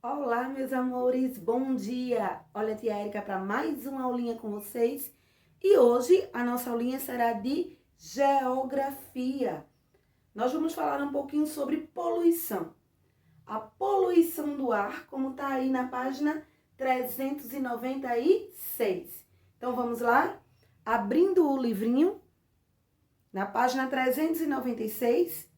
Olá, meus amores, bom dia! Olha a tia Érica para mais uma aulinha com vocês. E hoje a nossa aulinha será de geografia. Nós vamos falar um pouquinho sobre poluição. A poluição do ar, como está aí na página 396. Então vamos lá? Abrindo o livrinho, na página 396,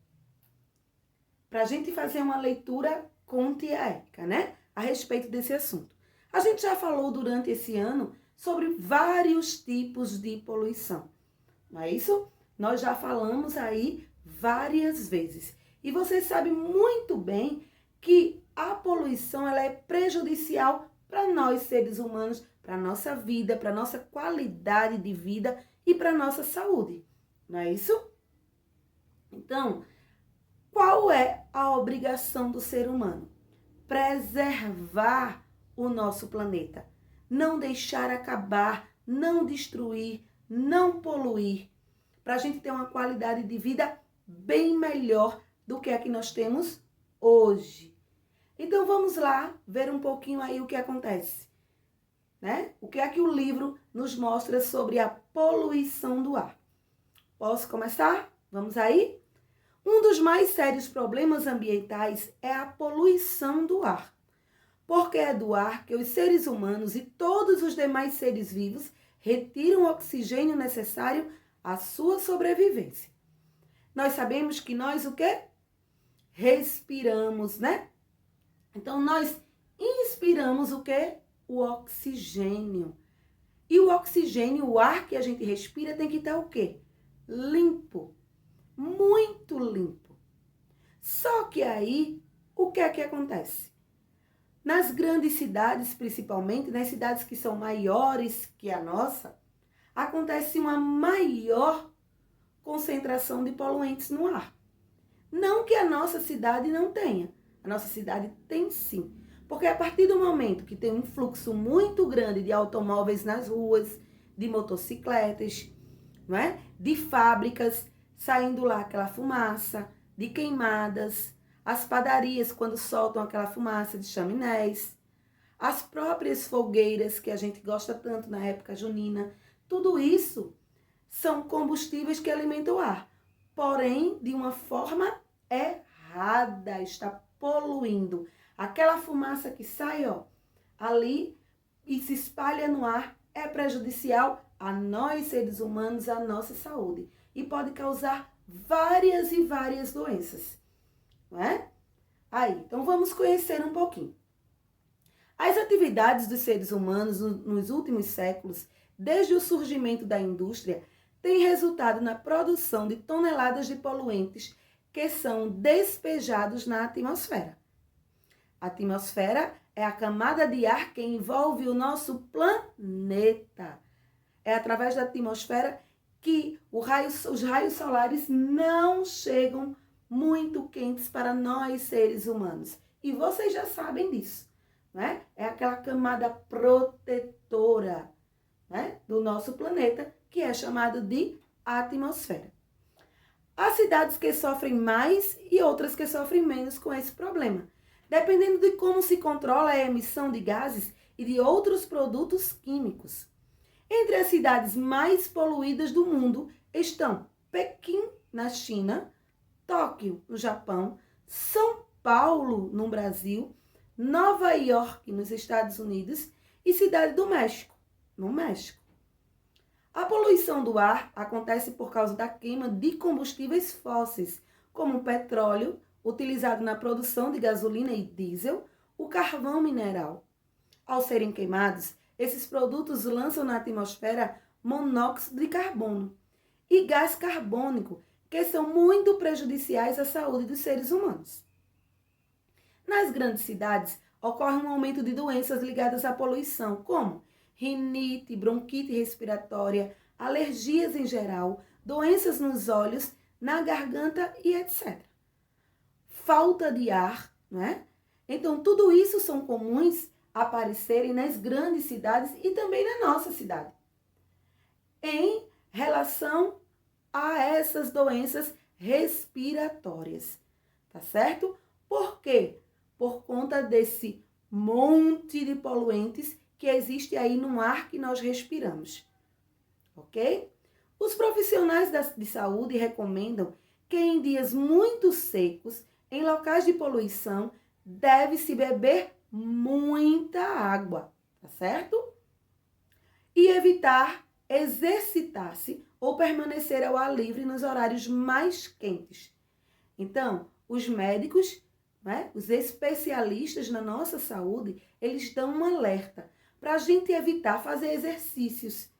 para a gente fazer uma leitura com tia Érica, né? A respeito desse assunto. A gente já falou durante esse ano sobre vários tipos de poluição, não é isso? Nós já falamos aí várias vezes. E você sabe muito bem que a poluição ela é prejudicial para nós seres humanos, para a nossa vida, para a nossa qualidade de vida e para a nossa saúde, não é isso? Então, qual é a obrigação do ser humano? Preservar o nosso planeta. Não deixar acabar, não destruir, não poluir. Para a gente ter uma qualidade de vida bem melhor do que a que nós temos hoje. Então vamos lá ver um pouquinho aí o que acontece, né? O que é que o livro nos mostra sobre a poluição do ar. Posso começar? Vamos aí? Um dos mais sérios problemas ambientais é a poluição do ar, porque é do ar que os seres humanos e todos os demais seres vivos retiram o oxigênio necessário à sua sobrevivência. Nós sabemos que nós o quê? Respiramos, né? Então nós inspiramos o quê? O oxigênio. E o oxigênio, o ar que a gente respira tem que estar o quê? Limpo. Muito limpo. Só que aí, o que é que acontece? Nas grandes cidades, principalmente, nas cidades que são maiores que a nossa, acontece uma maior concentração de poluentes no ar. Não que a nossa cidade não tenha. A nossa cidade tem sim. Porque a partir do momento que tem um fluxo muito grande de automóveis nas ruas, de motocicletas, não é? De fábricas, saindo lá aquela fumaça, de queimadas, as padarias quando soltam aquela fumaça de chaminés, as próprias fogueiras que a gente gosta tanto na época junina, tudo isso são combustíveis que alimentam o ar, porém de uma forma errada, está poluindo. Aquela fumaça que sai, ó, ali e se espalha no ar é prejudicial a nós seres humanos, à nossa saúde e pode causar várias e várias doenças, não é? Aí, então vamos conhecer um pouquinho. As atividades dos seres humanos nos últimos séculos, desde o surgimento da indústria, têm resultado na produção de toneladas de poluentes que são despejados na atmosfera. A atmosfera é a camada de ar que envolve o nosso planeta. É através da atmosfera que os raios solares não chegam muito quentes para nós seres humanos. E vocês já sabem disso, né? É aquela camada protetora, né, do nosso planeta, que é chamado de atmosfera. Há cidades que sofrem mais e outras que sofrem menos com esse problema, dependendo de como se controla a emissão de gases e de outros produtos químicos. Entre as cidades mais poluídas do mundo estão Pequim, na China, Tóquio, no Japão, São Paulo, no Brasil, Nova York, nos Estados Unidos e Cidade do México, no México. A poluição do ar acontece por causa da queima de combustíveis fósseis, como o petróleo, utilizado na produção de gasolina e diesel, o carvão mineral. Ao serem queimados, esses produtos lançam na atmosfera monóxido de carbono e gás carbônico, que são muito prejudiciais à saúde dos seres humanos. Nas grandes cidades, ocorre um aumento de doenças ligadas à poluição, como rinite, bronquite respiratória, alergias em geral, doenças nos olhos, na garganta e etc. Falta de ar, não é? Então, tudo isso são comuns aparecerem nas grandes cidades e também na nossa cidade, em relação a essas doenças respiratórias, tá certo? Por quê? Por conta desse monte de poluentes que existe aí no ar que nós respiramos, ok? Os profissionais de saúde recomendam que em dias muito secos, em locais de poluição, deve-se beber muita água, tá certo? E evitar exercitar-se ou permanecer ao ar livre nos horários mais quentes. Então, os médicos, né, os especialistas na nossa saúde, eles dão um alerta para a gente evitar fazer exercícios,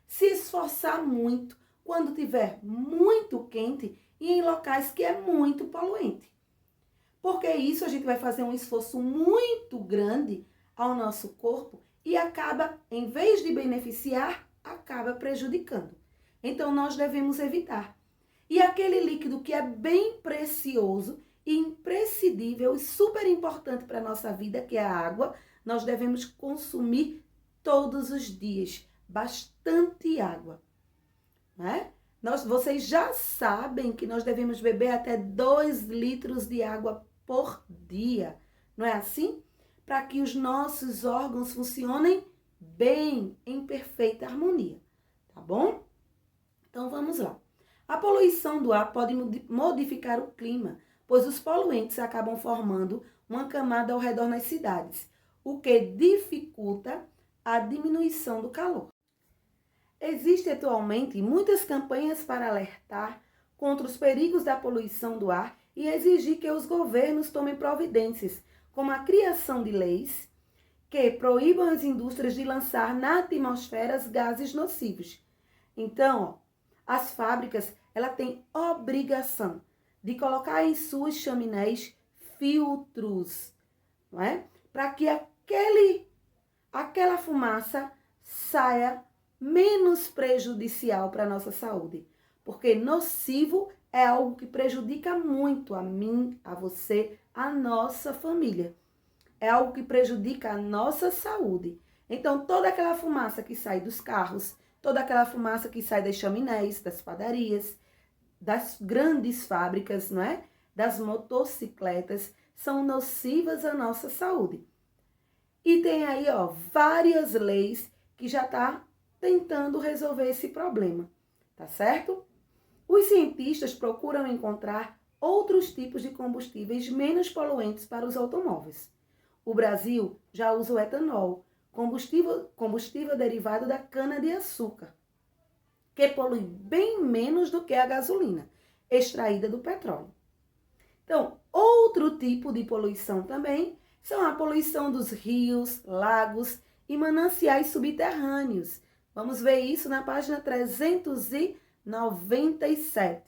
se esforçar muito quando tiver muito quente e em locais que é muito poluente. Porque isso a gente vai fazer um esforço muito grande ao nosso corpo e acaba, em vez de beneficiar, acaba prejudicando. Então, nós devemos evitar. E aquele líquido que é bem precioso e imprescindível e super importante para a nossa vida, que é a água, nós devemos consumir todos os dias. Bastante água. Né? Vocês já sabem que nós devemos beber até 2 litros de água por dia. Não é assim? Para que os nossos órgãos funcionem bem, em perfeita harmonia. Tá bom? Então, vamos lá. A poluição do ar pode modificar o clima, pois os poluentes acabam formando uma camada ao redor das cidades, o que dificulta a diminuição do calor. Existem atualmente muitas campanhas para alertar contra os perigos da poluição do ar e exigir que os governos tomem providências, como a criação de leis que proíbam as indústrias de lançar na atmosfera gases nocivos. Então, as fábricas elas têm obrigação de colocar em suas chaminés filtros, não é? Para que aquela fumaça saia menos prejudicial para a nossa saúde. Porque nocivo é algo que prejudica muito a mim, a você, a nossa família. É algo que prejudica a nossa saúde. Então, toda aquela fumaça que sai dos carros, toda aquela fumaça que sai das chaminés, das padarias, das grandes fábricas, não é? Das motocicletas, são nocivas à nossa saúde. E tem aí, várias leis que já estão tentando resolver esse problema, tá certo? Os cientistas procuram encontrar outros tipos de combustíveis menos poluentes para os automóveis. O Brasil já usa o etanol, combustível derivado da cana-de-açúcar, que polui bem menos do que a gasolina, extraída do petróleo. Então, outro tipo de poluição também são a poluição dos rios, lagos e mananciais subterrâneos. Vamos ver isso na página 397.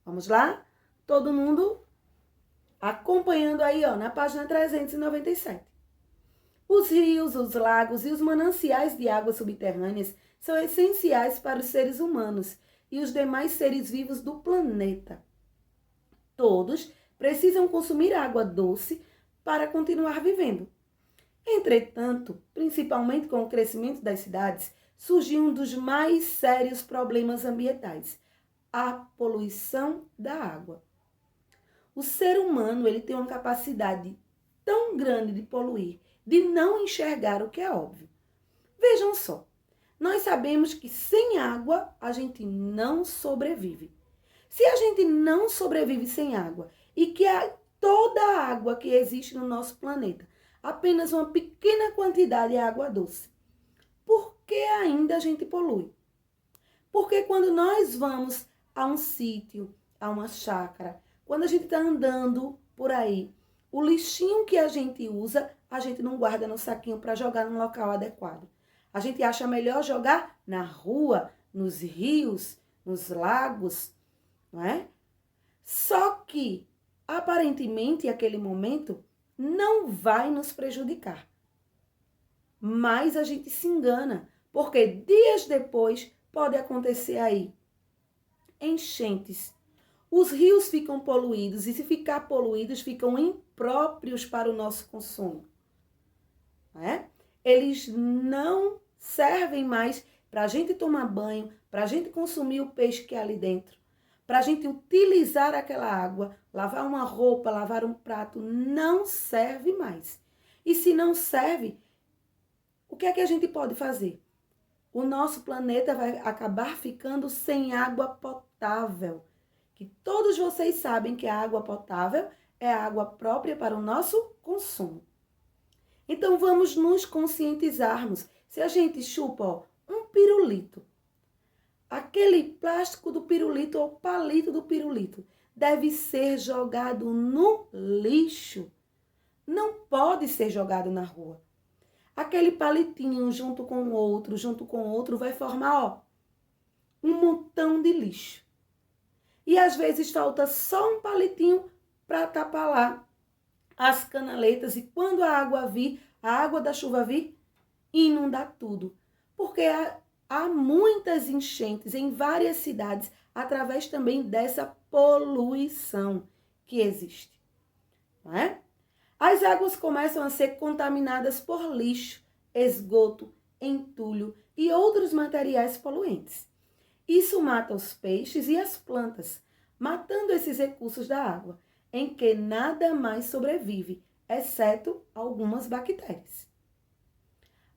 Vamos lá? Todo mundo acompanhando aí, na página 397. Os rios, os lagos e os mananciais de águas subterrâneas são essenciais para os seres humanos e os demais seres vivos do planeta. Todos precisam consumir água doce para continuar vivendo. Entretanto, principalmente com o crescimento das cidades, surgiu um dos mais sérios problemas ambientais, a poluição da água. O ser humano ele tem uma capacidade tão grande de poluir, de não enxergar o que é óbvio. Vejam só, nós sabemos que sem água a gente não sobrevive. Se a gente não sobrevive sem água e que toda a água que existe no nosso planeta, apenas uma pequena quantidade é água doce, por que ainda a gente polui? Porque quando nós vamos a um sítio, a uma chácara, quando a gente está andando por aí, o lixinho que a gente usa, a gente não guarda no saquinho para jogar no local adequado. A gente acha melhor jogar na rua, nos rios, nos lagos, não é? Só que, aparentemente, aquele momento não vai nos prejudicar. Mas a gente se engana, porque dias depois pode acontecer aí enchentes. Os rios ficam poluídos e se ficar poluídos, ficam impróprios para o nosso consumo. Né? Eles não servem mais para a gente tomar banho, para a gente consumir o peixe que é ali dentro, para a gente utilizar aquela água, lavar uma roupa, lavar um prato, não serve mais. E se não serve, o que é que a gente pode fazer? O nosso planeta vai acabar ficando sem água potável. Que todos vocês sabem que a água potável é a água própria para o nosso consumo. Então vamos nos conscientizarmos. Se a gente chupa um pirulito, aquele plástico do pirulito ou palito do pirulito deve ser jogado no lixo. Não pode ser jogado na rua. Aquele palitinho junto com outro, vai formar, um montão de lixo. E às vezes falta só um palitinho para tapar lá as canaletas. E quando a água da chuva vir, inunda tudo. Porque há muitas enchentes em várias cidades, através também dessa poluição que existe. Não é? As águas começam a ser contaminadas por lixo, esgoto, entulho e outros materiais poluentes. Isso mata os peixes e as plantas, matando esses recursos da água, em que nada mais sobrevive, exceto algumas bactérias.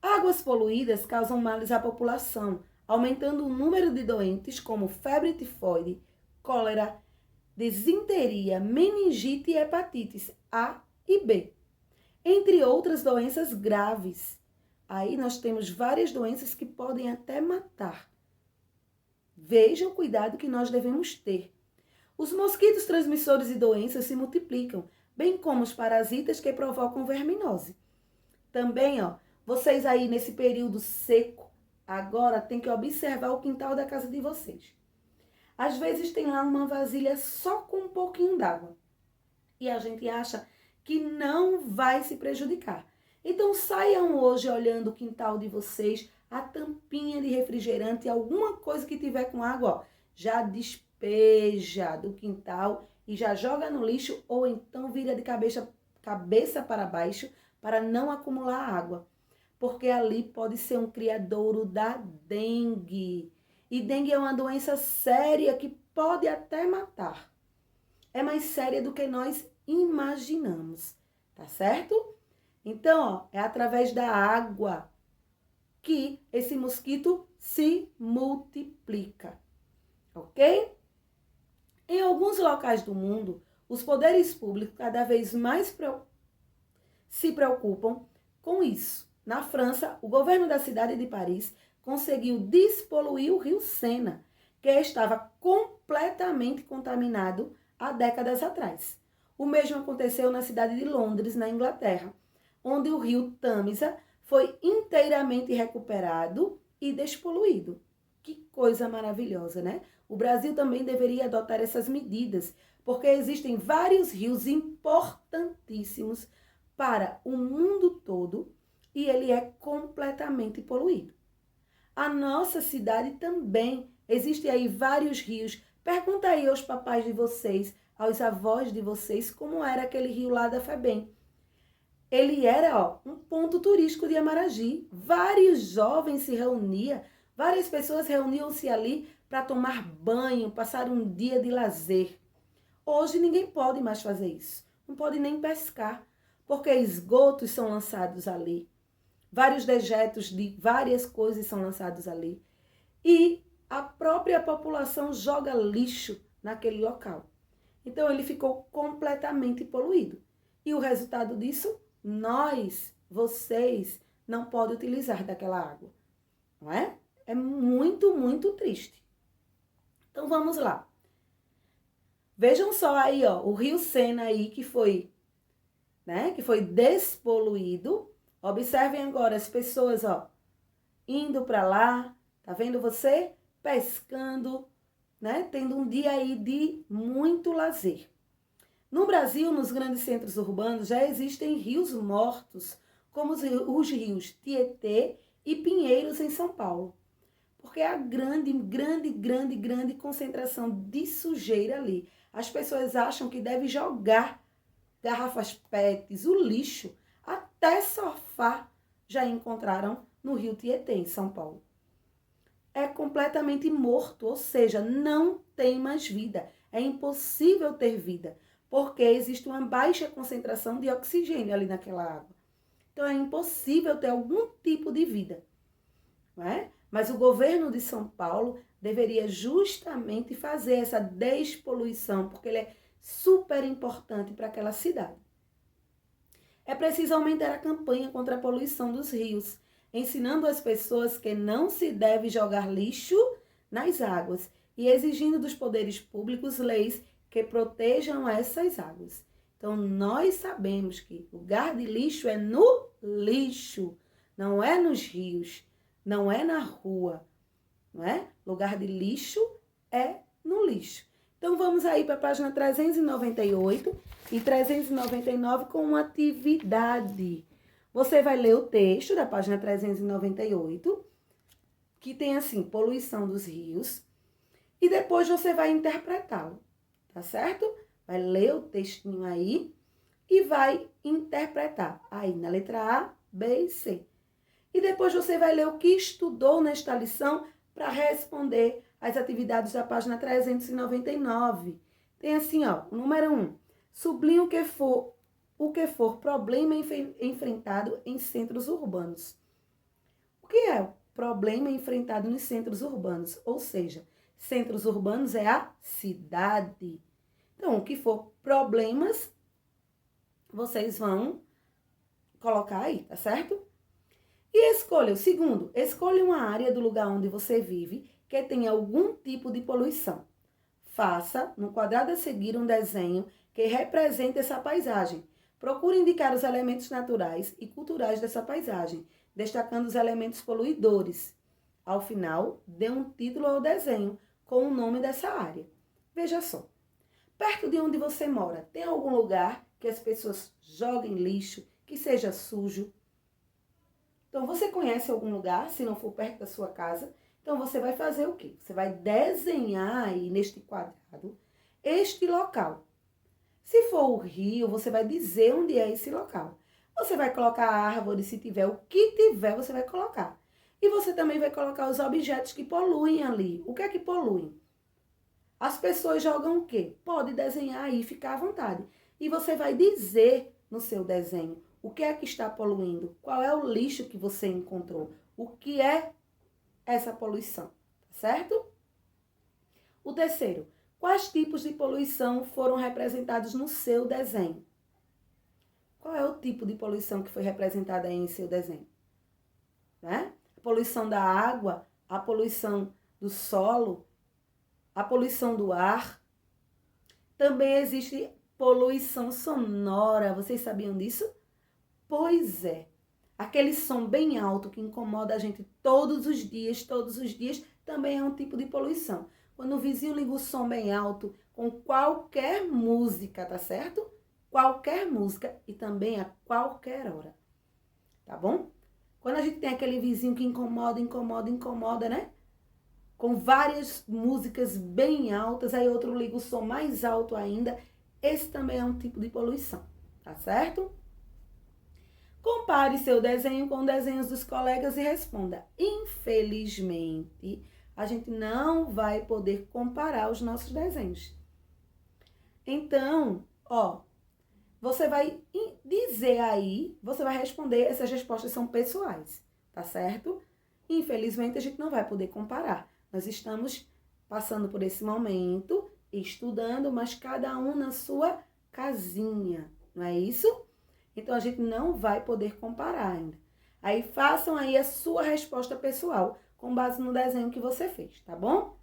Águas poluídas causam males à população, aumentando o número de doentes como febre tifoide, cólera, disenteria, meningite e hepatites A e B, entre outras doenças graves. Aí nós temos várias doenças que podem até matar. Veja o cuidado que nós devemos ter. Os mosquitos transmissores de doenças se multiplicam, bem como os parasitas que provocam verminose. Também, vocês aí nesse período seco, agora tem que observar o quintal da casa de vocês. Às vezes tem lá uma vasilha só com um pouquinho d'água. E a gente acha que não vai se prejudicar. Então saiam hoje olhando o quintal de vocês, a tampinha de refrigerante, alguma coisa que tiver com água, já despeja do quintal e já joga no lixo, ou então vira de cabeça para baixo para não acumular água. Porque ali pode ser um criadouro da dengue. E dengue é uma doença séria que pode até matar. É mais séria do que nós imaginamos, tá certo? Então, é através da água que esse mosquito se multiplica, ok? Em alguns locais do mundo, os poderes públicos cada vez mais se preocupam com isso. Na França, o governo da cidade de Paris conseguiu despoluir o rio Sena, que estava completamente contaminado há décadas atrás. O mesmo aconteceu na cidade de Londres, na Inglaterra, onde o rio Tâmisa foi inteiramente recuperado e despoluído. Que coisa maravilhosa, né? O Brasil também deveria adotar essas medidas, porque existem vários rios importantíssimos para o mundo todo e ele é completamente poluído. A nossa cidade também, existem aí vários rios. Pergunta aí aos papais de vocês, aos avós de vocês, como era aquele rio lá da FEBEM. Ele era um ponto turístico de Amaragi. Vários jovens se reuniam, várias pessoas reuniam-se ali para tomar banho, passar um dia de lazer. Hoje ninguém pode mais fazer isso. Não pode nem pescar, porque esgotos são lançados ali. Vários dejetos de várias coisas são lançados ali. E a própria população joga lixo naquele local. Então ele ficou completamente poluído. E o resultado disso, vocês, não podem utilizar daquela água. Não é? É muito, muito triste. Então vamos lá. Vejam só aí, o rio Sena aí que foi despoluído. Observem agora as pessoas, indo para lá, tá vendo você? Pescando, né? Tendo um dia aí de muito lazer. No Brasil, nos grandes centros urbanos, já existem rios mortos, como os rios Tietê e Pinheiros em São Paulo. Porque há grande concentração de sujeira ali. As pessoas acham que devem jogar garrafas PETs, o lixo, até sofá já encontraram no rio Tietê, em São Paulo. É completamente morto, ou seja, não tem mais vida. É impossível ter vida, porque existe uma baixa concentração de oxigênio ali naquela água. Então é impossível ter algum tipo de vida, não é? Mas o governo de São Paulo deveria justamente fazer essa despoluição, porque ele é super importante para aquela cidade. É preciso aumentar a campanha contra a poluição dos rios, ensinando as pessoas que não se deve jogar lixo nas águas e exigindo dos poderes públicos leis que protejam essas águas. Então, nós sabemos que lugar de lixo é no lixo, não é nos rios, não é na rua, não é? Lugar de lixo é no lixo. Então, vamos aí para a página 398 e 399 com uma atividade. Você vai ler o texto da página 398, que tem assim, poluição dos rios, e depois você vai interpretá-lo, tá certo? Vai ler o textinho aí e vai interpretar. Aí na letra A, B e C. E depois você vai ler o que estudou nesta lição para responder as atividades da página 399. Tem assim, ó, o número 1. Sublinhe o que for problema enfrentado em centros urbanos. O que é o problema enfrentado nos centros urbanos? Ou seja, centros urbanos é a cidade. Então, o que for problemas, vocês vão colocar aí, tá certo? E escolha, o segundo, escolha uma área do lugar onde você vive que tenha algum tipo de poluição. Faça, no quadrado a seguir, um desenho que represente essa paisagem. Procure indicar os elementos naturais e culturais dessa paisagem, destacando os elementos poluidores. Ao final, dê um título ao desenho com o nome dessa área. Veja só. Perto de onde você mora, tem algum lugar que as pessoas joguem lixo, que seja sujo? Então, você conhece algum lugar, se não for perto da sua casa? Então, você vai fazer o quê? Você vai desenhar aí neste quadrado este local. Se for o rio, você vai dizer onde é esse local. Você vai colocar árvore, se tiver, o que tiver, você vai colocar. E você também vai colocar os objetos que poluem ali. O que é que poluem? As pessoas jogam o quê? Pode desenhar aí, ficar à vontade. E você vai dizer no seu desenho o que é que está poluindo, qual é o lixo que você encontrou, o que é essa poluição, tá certo? O terceiro, quais tipos de poluição foram representados no seu desenho? Qual é o tipo de poluição que foi representada aí em seu desenho? Né? A poluição da água, a poluição do solo, a poluição do ar. Também existe poluição sonora. Vocês sabiam disso? Pois é. Aquele som bem alto que incomoda a gente todos os dias, também é um tipo de poluição. Quando o vizinho liga o som bem alto com qualquer música, tá certo? Qualquer música e também a qualquer hora. Tá bom? Quando a gente tem aquele vizinho que incomoda, né? Com várias músicas bem altas, aí outro liga o som mais alto ainda. Esse também é um tipo de poluição, tá certo? Compare seu desenho com desenhos dos colegas e responda. Infelizmente, a gente não vai poder comparar os nossos desenhos. Então, ó, você vai dizer aí, você vai responder, essas respostas são pessoais, tá certo? Infelizmente, a gente não vai poder comparar. Nós estamos passando por esse momento, estudando, mas cada um na sua casinha, não é isso? Então, a gente não vai poder comparar ainda. Aí, façam aí a sua resposta pessoal, com base no desenho que você fez, tá bom?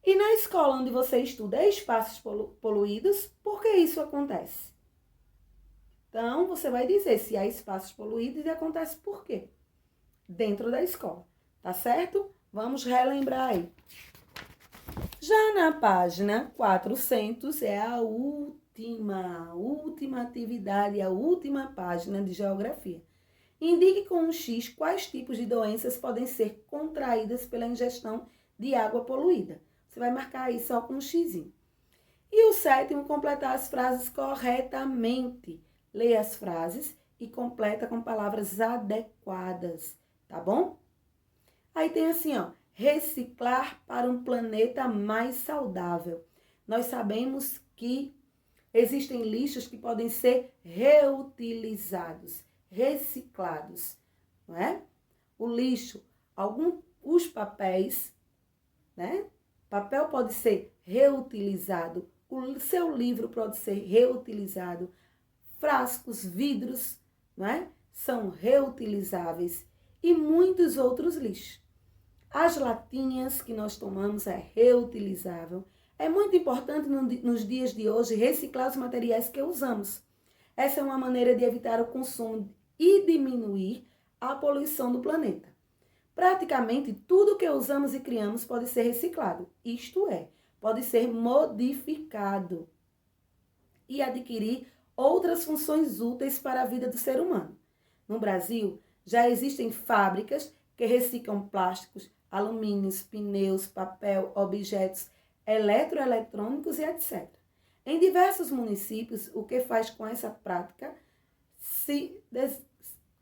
E na escola onde você estuda, espaços poluídos, por que isso acontece? Então, você vai dizer se há espaços poluídos e acontece por quê? Dentro da escola, tá certo? Vamos relembrar aí. Já na página 400 é a última atividade, a última página de geografia. Indique com um X quais tipos de doenças podem ser contraídas pela ingestão de água poluída. Você vai marcar aí só com um X. E o sétimo, completar as frases corretamente. Leia as frases e completa com palavras adequadas, tá bom? Aí tem assim, ó, reciclar para um planeta mais saudável. Nós sabemos que Existem lixos que podem ser reutilizados, reciclados, não é? O lixo, os papéis, né? Papel pode ser reutilizado, o seu livro pode ser reutilizado, frascos, vidros, não é? São reutilizáveis e muitos outros lixos. As latinhas que nós tomamos é reutilizável. É muito importante nos dias de hoje reciclar os materiais que usamos. Essa é uma maneira de evitar o consumo e diminuir a poluição do planeta. Praticamente tudo que usamos e criamos pode ser reciclado, isto é, pode ser modificado e adquirir outras funções úteis para a vida do ser humano. No Brasil, já existem fábricas que reciclam plásticos, alumínios, pneus, papel, objetos eletroeletrônicos e etc. Em diversos municípios, o que faz com essa prática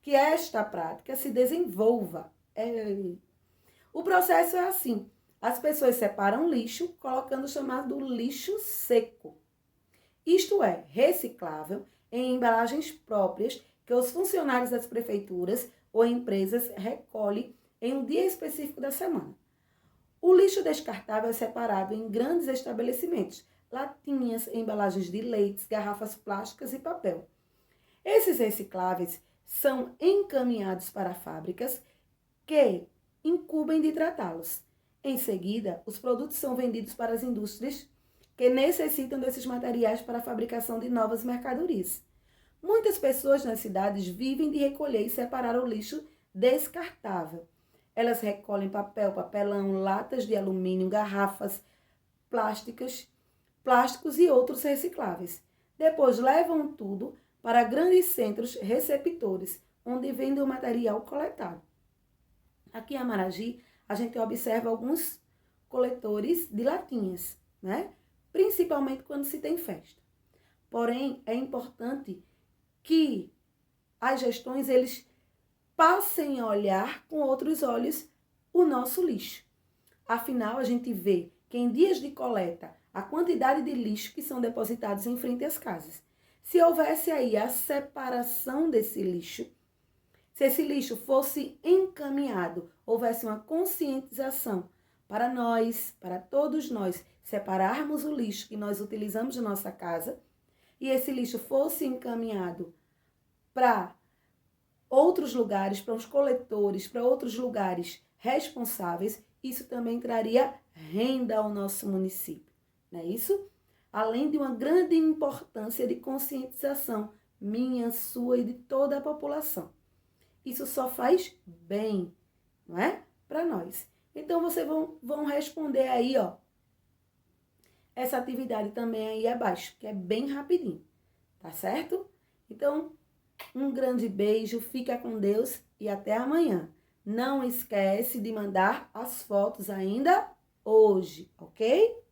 que esta prática se desenvolva. O processo é assim: as pessoas separam lixo, colocando o chamado lixo seco. Isto é, reciclável em embalagens próprias que os funcionários das prefeituras ou empresas recolhem em um dia específico da semana. O lixo descartável é separado em grandes estabelecimentos, latinhas, embalagens de leites, garrafas plásticas e papel. Esses recicláveis são encaminhados para fábricas que incumbem de tratá-los. Em seguida, os produtos são vendidos para as indústrias que necessitam desses materiais para a fabricação de novas mercadorias. Muitas pessoas nas cidades vivem de recolher e separar o lixo descartável. Elas recolhem papel, papelão, latas de alumínio, garrafas, plásticos e outros recicláveis. Depois levam tudo para grandes centros receptores, onde vendem o material coletado. Aqui em Amaragi, a gente observa alguns coletores de latinhas, né? Principalmente quando se tem festa. Porém, é importante que as gestões eles passem a olhar com outros olhos o nosso lixo. Afinal, a gente vê que em dias de coleta, a quantidade de lixo que são depositados em frente às casas. Se houvesse aí a separação desse lixo, se esse lixo fosse encaminhado, houvesse uma conscientização para nós, para todos nós, separarmos o lixo que nós utilizamos na nossa casa e esse lixo fosse encaminhado para outros lugares, para os coletores, para outros lugares responsáveis, isso também traria renda ao nosso município, não é isso? Além de uma grande importância de conscientização minha, sua e de toda a população. Isso só faz bem, não é? Para nós. Então, vocês vão responder aí, ó, essa atividade também aí abaixo, que é bem rapidinho, tá certo? Então, um grande beijo, fica com Deus e até amanhã. Não esquece de mandar as fotos ainda hoje, ok?